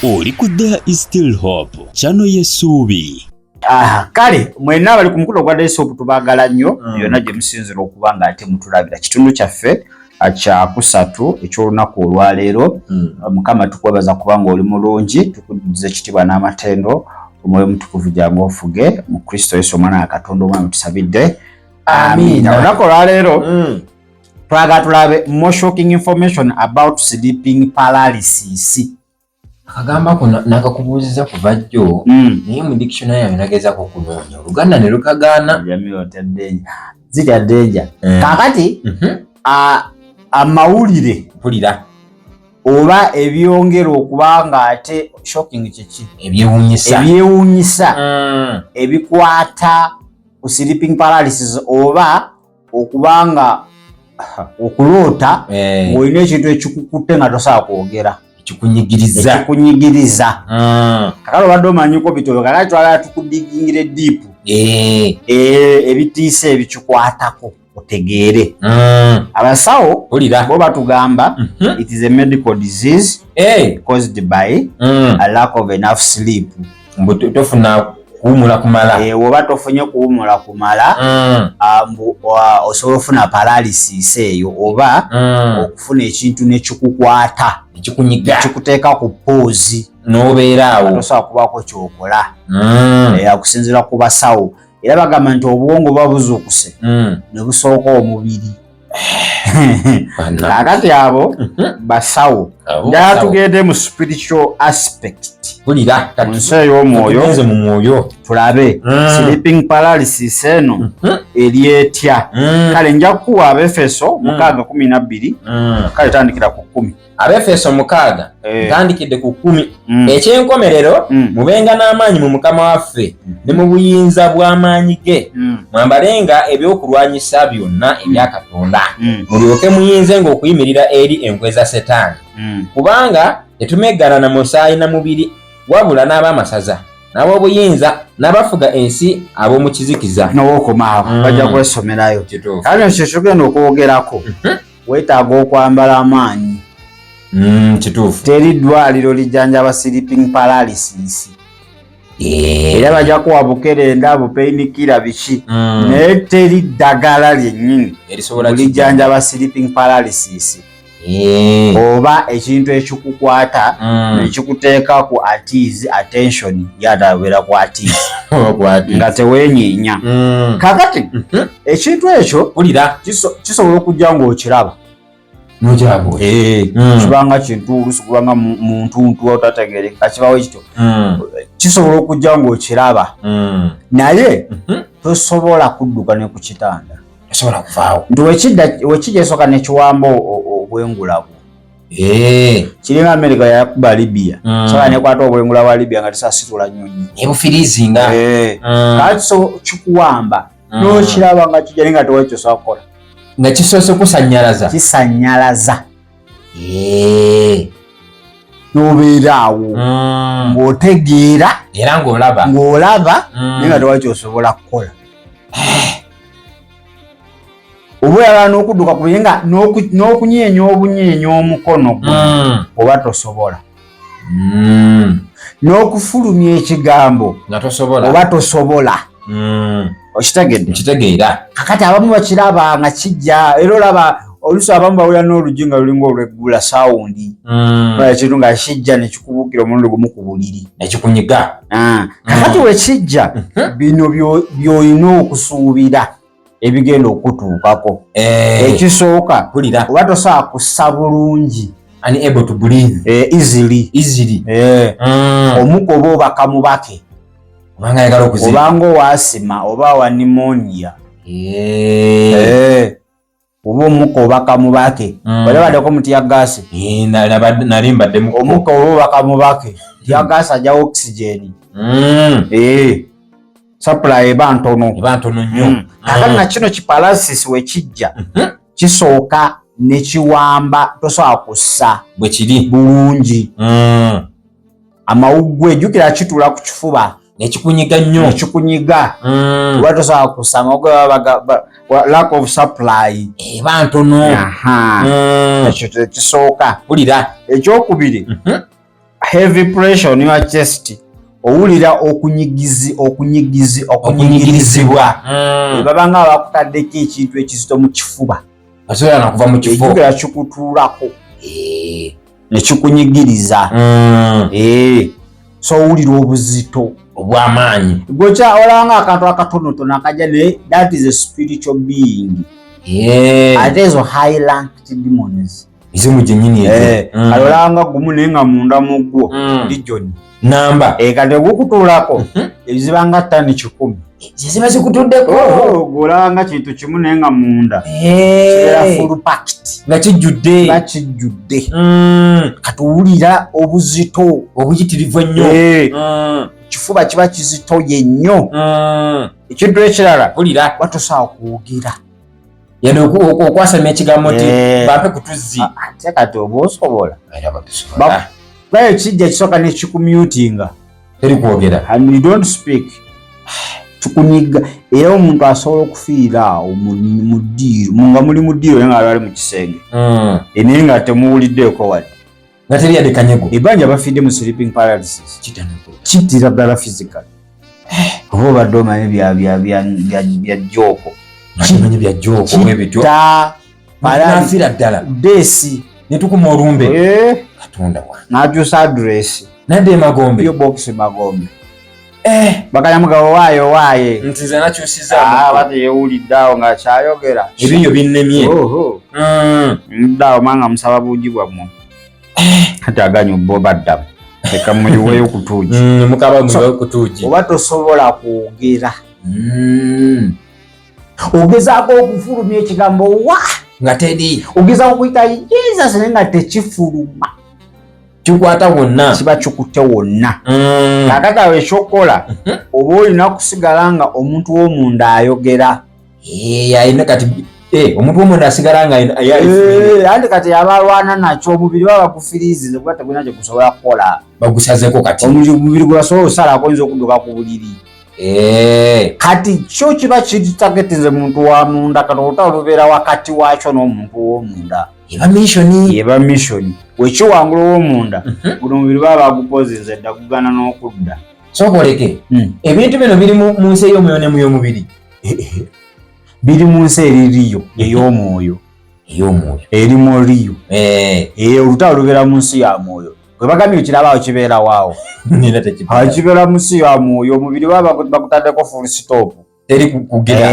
Oli ku There is Still Hope channel y'essuubi. Kale mwenna bali ku mukolo gwa There is Hope tubagala nnyo byonna gye musinzira okuba nga ate mutulabira kitundu kyaffe kya kusatu eky'olunaku olwaleero. Mukama tukwebaza kubanga oli mulungi, tukuduze ekitiibwa n'amatendo, omwoyo mutukuvu jangu ofuge mu Kristo Yesu omwana wa Katonda omwana tusabidde. Amiina. Olunaku olwaleero twagala tulabe more shocking information about sleeping paralysis. Akagamba ko nakakubuuziza kuva jjo naye mu dictionary yawe nagezaako kunoonya Oluganda ne lukagaana. Zirya ddeja kakati amawulire mpulira oba ebyongera okuba nga ate shocking kiki ebyewuunyisa ebikwata ku sleeping paralysis oba okuba nga okuloota ng'olina ekintu ekikukutte nga tosobola kwogera kikunyigiriza. Kakale obadde omanyiko bitobe kakati twagala tukudigingire deep ebitiisa ebikikwatako otegeere. Abasawo bo batugamba it is a medical disease caused by a lack of enough sleep. Tofuna kuwumula kumala. Oba tofunye kuwumula kumala osobola ofuna paralysis eyo oba okufuna ekintu nekikukwata kikuteeka ku poozi n'obeera awo tosobola kubaako kyokola akusinziira ku basawo. Era bagamba nti obwongo buba buzuukuse ne busooka omubiri. Kakati abo basawo ddala tugende mu spiritual aspect mu nsi ey'omwoyo tulabe sleeping paralysis eno eri etya. Kale nja kukuwa Abefeso 6:12 kale tandikira ku 10. Abefeso 6 tandikidde ku 10. Ekyenkomerero mubenga n'amaanyi mu Mukama waffe ne mu buyinza bw'amaanyi ge, mwambalenga ebyokulwanyisa byonna ebya Katonda, mulyoke muyinzenga okuyimirira eri enkwe za Setaani. Kubanga tetumeggana na musaayi na mubiri, wabula n'ab'amasaza n'ab'obuyinza n'abafuga ensi ab'omu kizikiza. N'owokomaawo bajja kwesomerayo. Kale ekyo kyogenda okwogerako weetaaga okwambala amaanyi. Kituufu. Teri ddwaliro lijjanjaba sleeping paralysis. Era bajja kuwa bukerenda bupainkiller biki naye teri ddagala lyennyini lijjanjaba sleeping paralysis. Oba ekintu ekikukwata nekikuteeka ku attention yatabeera ku nga teweenyeenya. Kakati ekintu ekyo kisobola okujja ng'okiraba kibanga kintu oluusi kubanga muntu otategeereka kibawo ekityo kisobola okujja ng'okiraba naye tosobola kudduka ne ku kitanda nti wekijja esooka nekiwamba obwengula bwo. Kiringa America yakuba Libya sobola nekwata obwengula bwa Libya nga tisasitula nnyonyi ebufirizinga kati kikuwamba n'okiraba nga kijja nga tewekyosobola kukola nga kisoose kisanyalaza n'obeera awo ng'otegeera era ng'olaba naye nga tewakyosobola kukola. Oba oyagala n'okudduka ku nga n'okunyeenya obunyeenya omukono oba tosobola, n'okufulumya ekigambo oba tosobola. Okitegeera. Kakati abamu bakiraba nga kijja era olaba oluusi abamu bawulira n'oluggi nga lulinga olweggula sawundi ekintu nga kijja nekikubukira omulundi gumu ku buliri nekikunyiga. Kakati wekijja bino by'olina okusuubira ebigenda okutuukako. Ekisooka oba tosobola kussa bulungi unable to breathe easily. Omuka oba obaka mubake obanga owasima oba wa pneumonia oba omuka obaka mubake walabaddeko mu tyagaasi nalimbaddemu omuka oba obaka mubake tyagaasi ajja oxygen supply eba ntono nnyo. Kakati na kino kiparalysis wekijja kisooka nekiwamba tosobola kussa bwe kiri bulungi amawuggwe ejjukira kitula ku kifuba nekikunyiga nnyo oba tosobola kussa amawuggwe lack of supply eba ntono. Ekyo tekisooka. Pulira Ekyokubiri heavy pressure on your chest, owulira okunyigirizibwa. Baba nga bakutaddeko ekintu ekizito mu kifuba. Asobola nakuva mu kifo. Ekigera kikutuulako. Ne kikunyigiriza. So owulira obuzito obw'amaanyi. Gwocha olanga akantu akatonotono akajja ne that is a spiritual being. Ate ezo high ranked demons. Izimu gyenyini ezo. Alolanga gumu naye nga munda mu gwo legion. Namba. Kati gukutuulako ezibanga ttani 10. Ziba zikutuddeko. Golanga kintu kimu naye nga munda. Kibeera full packed. Nga kijjudde. Kati owulira obuzito obuyitirivu ennyo. Kifuba kiba kizitoye nnyo. Ekintu ekirala wulira watosawa kuwugira. Yadde okwasama ekigambo ti bampe kutuzzi. Ate kati oba osobola. Bayo ekijja kisooka nekikumutinga. Teri kwogera. And you don't speak. Tukunyiga era omuntu asobola okufiira awo mu ddiiro nga muli mu ddiiro naye nga ali mu kisenge. Naye nga temuwuliddeeko wadde. Nga teri yadde kanyego. Ebanja bafidde mu sleeping paralysis. Kittira ddala physical. Oba obadde omanyi bya jjooko. Nakimanyi bya jjooko ebityo. Nafiira ddala. Desi. Ne tukuma olumbe. Katonda wange. N'akyusa address. Nadde Magombe. Yo box Magombe. Bakayamuga waaye. Ntize nakyusiza. Bate yewulidde awo nga kyayogera. Ebinyo binnemye. Ndaawo manga musaba buugi bwammwe. Kati aganya obba baddamu. Leka muyiweeyo kutuugi. Mukaba muyiweeyo kutuugi. Oba tosobola kwogera. Ogezaako okufulumya ekigambo wa nga teri. Ogezaako okuyita Jesus naye nga tekifuluma. Kikwata wonna. Kiba kikutte wonna. Kakati awo ekyokola oba olina kusigala nga omuntu w'omunda ayogera. Ayina kati omuntu w'omunda asigala nga anti kati yaba alwana nakyo omubiri baba bagufiriizize kuba tegulina kye gusobola kukola. Bagusazeeko kati. Omubiri gwe basobola osalako oyinza okudduka ku buliri. Kati kyo kiba kitagetize muntu wa munda kati olutalo lubeera wakati wakyo n'omuntu w'omunda. Eba mission. Wekiwangula ow'omunda buli mubiri baba bagupozinze dda gugana n'okudda. Sokoleke. Ebintu bino biri mu nsi ey'omwoyo ne mu y'omubiri. Biri mu nsi eririyo ey'omwoyo. Eri mu riyo. Olutalo lubeera mu nsi ya mwoyo. Gwe bagambye kirabaawo kibeera waawo. Kibeera mu nsi ya mwoyo omubiri baba bakutaddeko full stop. Teri kugira.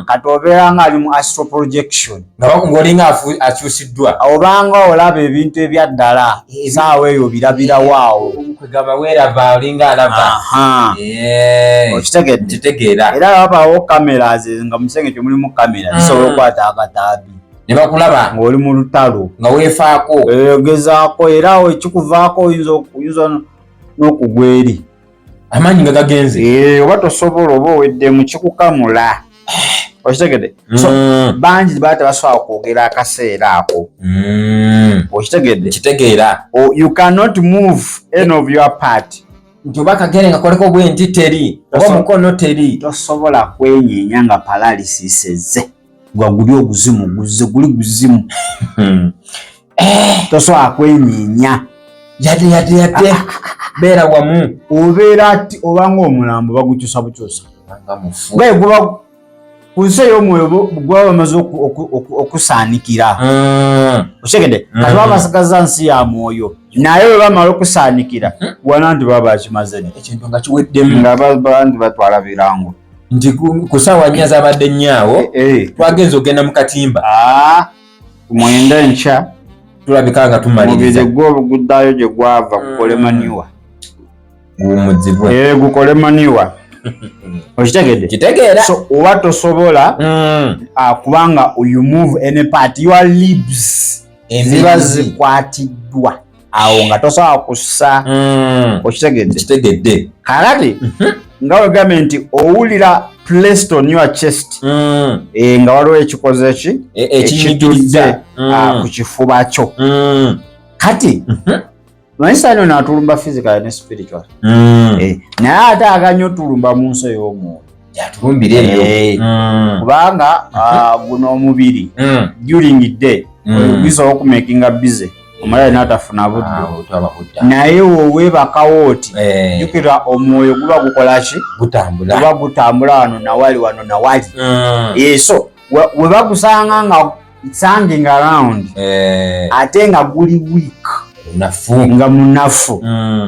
Kati obeera nga ali mu astral projection. Ng'olinga akyusiddwa. Obanga olaba ebintu ebyaddala saawa eyo birabira waawo. Kwegamba weerava olinga alava. Okitegedde? Kitegeera. Era babaawo cameras nga mu kisenge kyo mulimu kamera zisobola okukwata akataabi. Ne bakulaba ng'oli mu lutalo. Nga weefaako. Ogezaako era ekikuvaako oyinza n'okugwa eri. Amaanyi nga gagenze. Oba tosobola oba oweddemu kikukamula. Okitegedde? So bangi baba tebasobola kwogera akaseera ako. Okitegedde? Kitegeera. You cannot move any of your part. Nti oba kagere nga koleko bwenti teri. Oba mukono teri. Tosobola kwenyeenya nga paralysis ezze. Guli oguzimu guli guzimu. Tosobola kwenyeenya. Yadde. Beera wamu. Obeera ati obanga omulambo bagukyusa bukyusa. Gwe guba ku nsi ey'omwoyo gwe bamaze okusaanikira. Okitegedde? Kati baba basigaza nsi ya mwoyo. Naye bwe bamala okusaanikira wana nti baba bakimaze. Ekintu nga kiweddemu. Nga bandi batwala birango. Nti ku ssaawa 4 zabadde nnyaawo twagenza okgenda mu katimba. Mwenda enkya tulabika nga tumaliriza. Mubiri gwo guddayo gye gwava gukole maniwa. Guwummuzibwe. Gukole maniwa. Okitegedde? Kitegeera. So oba tosobola kubanga you move any part your lips ziba zikwatiddwa awo nga tosobola kussa. Okitegedde? Kitegedde. Kakati nga wegambye nti owulira placed on your chest nga waliwo ekikoze ekitudde ku kifuba kyo. Kati Maisano na tulumba physical and spiritual. Na ate aganya otulumba mu nsi ey'omwoyo. Yatulumbira eyo. Kubanga guno omubiri during the day bisobola okumakinga busy omulala n'atafuna budde naye woweebakawo oti jjukira omwoyo guba gukola ki guba gutambula wano nawali so we bagusanga nga sanging around ate nga guli weak nga munafu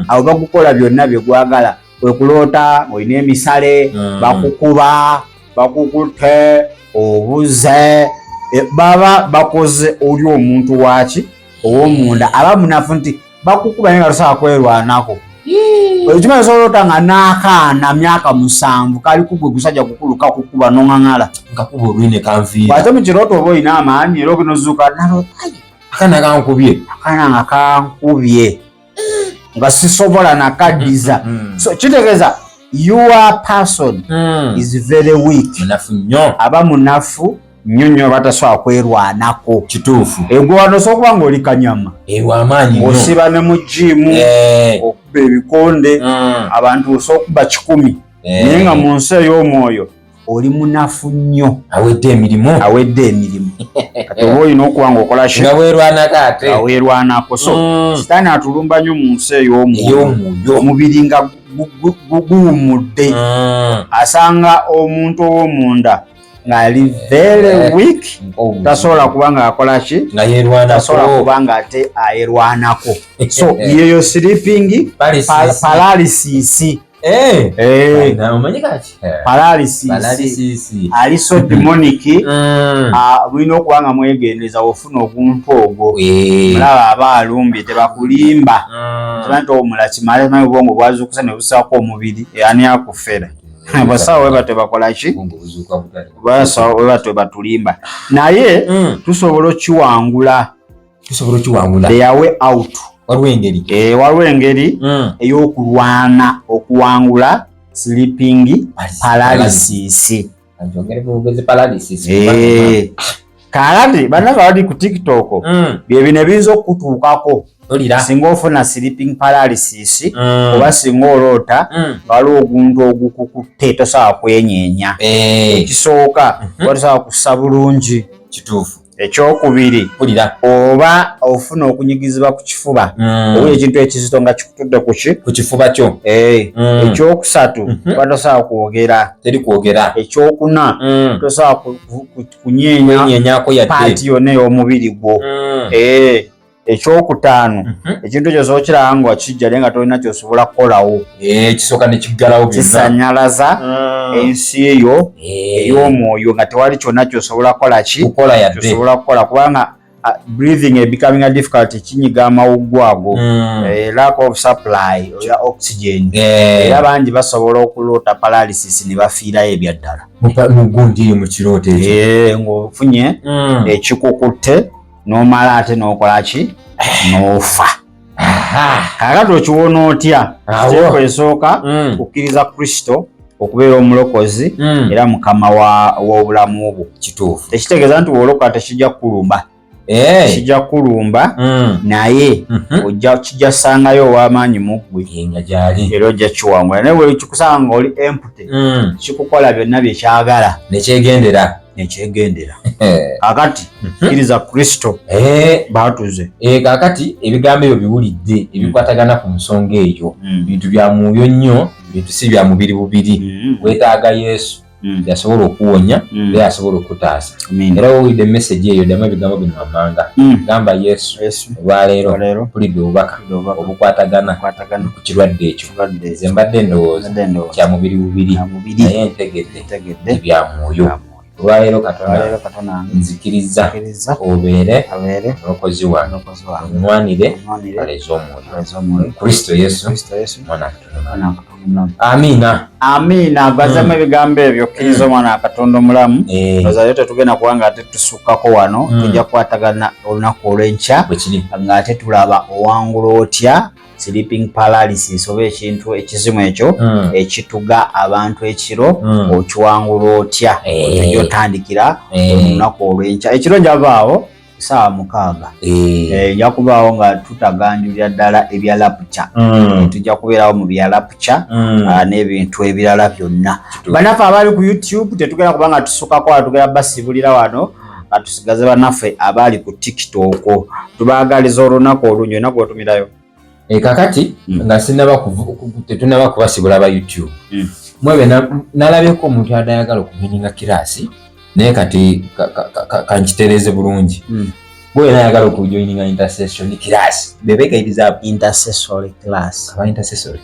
awo bagukola byonna bye gwagala wekuloota olina emisale bakukuba bakukutte obuze baba bakoze oli omuntu waki ow'omunda aba munafu nti bakukuba naye nga tosobola kwerwanako ekimala osobola otanga n'akaana myaka 7 kali kugwe gusajja kukuluka kukuba noŋaŋala nkakuba olwine kanviira ate mu kirooto oba olina amaanyi era ogenda ozuuka nalo akaana nga kankubye nga sisobola nakaddiza so kitegeeza your person is very weak aba munafu nnyo batasobola kwerwanako kituufu egwe wano osobola nga oli kanyama osiba ne mu jimu okuba ebikonde abantu osobola okuba 100 naye nga mu nsi ey'omwoyo oli munafu nnyo awedde emirimu kati oba olina okuba nga okola nga weerwanako so sitaani atulumba nnyo mu nsi ey'omwoyo omubiri nga guwumudde asanga omuntu ow'omunda ng'ali very weak tasobola kuba nga akola ki tasobola kuba nga ate ayerwanako so yeyo sleeping paralysis ali so demonic mulina okuba nga mwegendeza ofuna oguntu ogwo mulaba aba alumbye tebakulimba nti omula kimale manyi obwongo bwazuukusa ne busaako omubiri ani akufera basawo weba tebakola ki basawo weba tebatulimba naye tusobola okiwangula eyawe out waliwo engeri ey'okulwana okuwangula sleeping paralysis kalati bannanga bali ku TikTok byebino ebiyinza okutuukako singa ofuna sleeping paralysis oba singa oloota waliwo oguntu ogukukutte tosobola kwenyeenya ekisooka tosobola kussa bulungi kituufu ekyokubiri oba ofuna okunyigizibwa ku kifuba oba ekintu ekizito nga kikutudde ku kifuba kyo ekyokusatu oba tosobola kwogera ekyokuna tosobola kunyeenya paati yonna ey'omubiri gwo ekyokutaano ekintu ekyo osobola okiraba nga wakijja naye nga tolina kyosobola kukolawo kisooka ne kiggalawo kisanyalaza ensi eyo ey'omwoyo nga tewali kyonna kyosobola kukola kyosobola kukola kubanga breathing becoming difficult kinyiga amawuggwa ago lack of supply ya oxygen era bangi basobola okuloota paralysis ne bafiirayo ebyaddala mugundi mu kirooto ekyo ng'ofunye ekikukutte n'omala ate n'okola ki n'ofa kakati okiwona otya kiteeko esooka kukkiriza Kristo okubeera omulokozi era mukama w'obulamu bwo kituufu tekitegeeza nti woloka tekijja kukulumba kijja kukulumba naye kijja sangayo ow'amaanyi mu ggwe era ojja kiwangula naye bwe kikusanga nga oli empty kikukola byonna byekyagala nekyegendera kakati kkiriza Kristo batuze kakati ebigambo ebyo biwulidde ebikwatagana ku nsonga eyo bintu bya mwoyo nnyo bintu si bya mubiri bubiri weetaaga Yesu yasobola okuwonya era asobola okutaasa era wowulidde message eyo ddamu ebigambo bino amanga gamba Yesu olwaleero pulidde obubaka obukwatagana ku kirwadde ekyo nze mbadde ndowooza kya mubiri bubiri naye ntegedde ebya mwoyo olwaleero Katonda nzikiriza obeere omulokozi wange onwanire aleze omwoyo Kristo Yesu mwana Katonda amiina gwazzemu ebigambo ebyo kkiriza omwana wa Katonda omulamu ozayo tetugenda kuba nga ate tusukkako wano tujja kukwatagana olunaku olw'enkya ng'ate tulaba owangula otya sleeping paralysis oba ekintu ekizimu ekyo ekituga abantu ekiro okiwangula otya ojja otandikira olunaku olw'enkya ekiro njabaawo saa 6 nja kubaawo nga tutaganjulira ddala ebya lapuca tujja kubeerawo mu bya lapuca n'ebintu ebirala byonna bannaffe abali ku YouTube tetugenda kuba nga tusukkako tugenda basibulira wano atusigaze bannaffe abali ku TikTok tubaagaliza olunaku olungi enaku otumirayo kakati nga tetunaba kubasibula ba YouTube mwebe nalabyeko omuntu adayagala okumininga kirasi naye kati kankitereze bulungi gwe nayagala okujoininga intercession class bebegayiriza intercessory class aba intercessory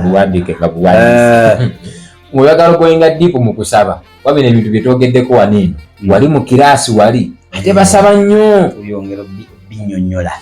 buwandike nga buwandike mwagala okuyenga dipu mu kusaba wabina ebintu byetogeddeko wanino wali mu kirasi wali ate basaba nnyo oyongera binyonyola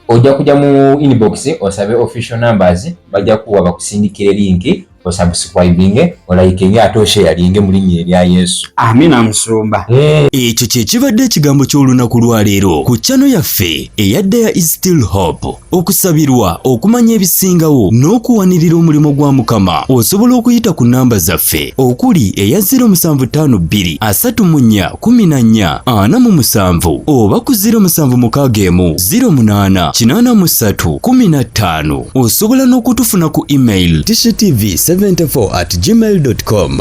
ojja kujja mu inbox osabe official numbers bajja kuwa bakusindikire link osubscribing olayikinge ate osharinge mu linnya erya Yesu. Amina musumba. Ekyo kye kibadde ekigambo ky'olunaku lwa leero ku channel yaffe eyadde ya Is Still Hope. Okusabirwa okumanya ebisingawo n'okuwanirira omulimu gwa Mukama osobola okuyita ku namba zaffe okuli eya 0752 34 14 47 oba ku 0761 08 83 15. Osobola n'okutufuna ku email tshtv74@gmail.com.